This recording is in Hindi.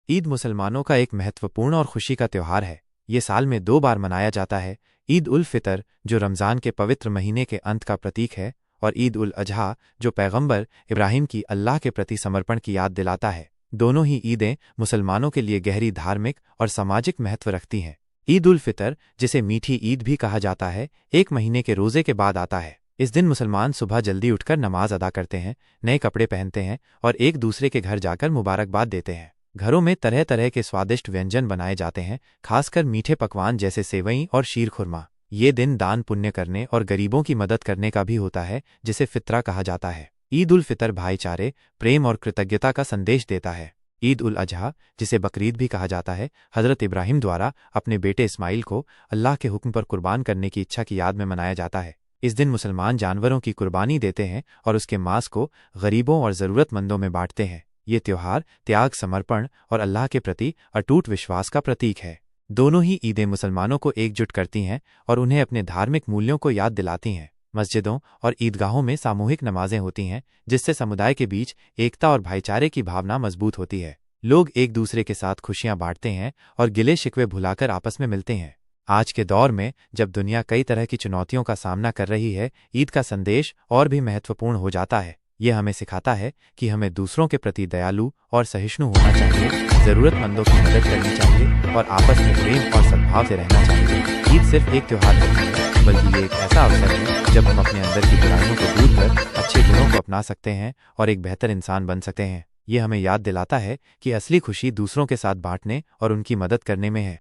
ईद मुसलमानों का एक महत्वपूर्ण और खुशी का त्यौहार है। ये साल में 2 बार मनाया जाता है। ईद उल फितर, जो रमज़ान के पवित्र महीने के अंत का प्रतीक है, और ईद उल अजहा, जो पैगंबर इब्राहिम की अल्लाह के प्रति समर्पण की याद दिलाता है। दोनों ही ईदें मुसलमानों के लिए गहरी धार्मिक और सामाजिक महत्व रखती हैं। ईद उल फितर, जिसे मीठी ईद भी कहा जाता है, 1 महीने के रोज़े के बाद आता है। इस दिन मुसलमान सुबह जल्दी उठकर नमाज अदा करते हैं, नए कपड़े पहनते हैं और एक दूसरे के घर जाकर मुबारकबाद देते हैं। घरों में तरह तरह के स्वादिष्ट व्यंजन बनाए जाते हैं, खासकर मीठे पकवान जैसे सेवई और शीर खुरमा। ये दिन दान पुण्य करने और गरीबों की मदद करने का भी होता है, जिसे फित्रा कहा जाता है। ईद उल फितर भाईचारे, प्रेम और कृतज्ञता का संदेश देता है। ईद उल अजहा, जिसे बकरीद भी कहा जाता है, हजरत इब्राहिम द्वारा अपने बेटे इस्माइल को अल्लाह के हुक्म पर कुर्बान करने की इच्छा की याद में मनाया जाता है। इस दिन मुसलमान जानवरों की कुर्बानी देते हैं और उसके मांस को गरीबों और ज़रूरतमंदों में बांटते हैं। ये त्योहार त्याग, समर्पण और अल्लाह के प्रति अटूट विश्वास का प्रतीक है। दोनों ही ईदें मुसलमानों को एकजुट करती हैं और उन्हें अपने धार्मिक मूल्यों को याद दिलाती हैं। मस्जिदों और ईदगाहों में सामूहिक नमाजें होती हैं, जिससे समुदाय के बीच एकता और भाईचारे की भावना मजबूत होती है। लोग एक दूसरे के साथ खुशियां बांटते हैं और गिले शिकवे भुलाकर आपस में मिलते हैं। आज के दौर में, जब दुनिया कई तरह की चुनौतियों का सामना कर रही है, ईद का संदेश और भी महत्वपूर्ण हो जाता है। यह हमें सिखाता है कि हमें दूसरों के प्रति दयालु और सहिष्णु होना चाहिए, ज़रूरतमंदों की मदद करनी चाहिए और आपस में प्रेम और सद्भाव से रहना चाहिए। ईद सिर्फ एक त्यौहार नहीं है, बल्कि ये एक ऐसा अवसर है जब हम अपने अंदर की बुराइयों को दूर कर अच्छे गुणों को अपना सकते हैं और एक बेहतर इंसान बन सकते हैं। ये हमें याद दिलाता है कि असली खुशी दूसरों के साथ बांटने और उनकी मदद करने में है।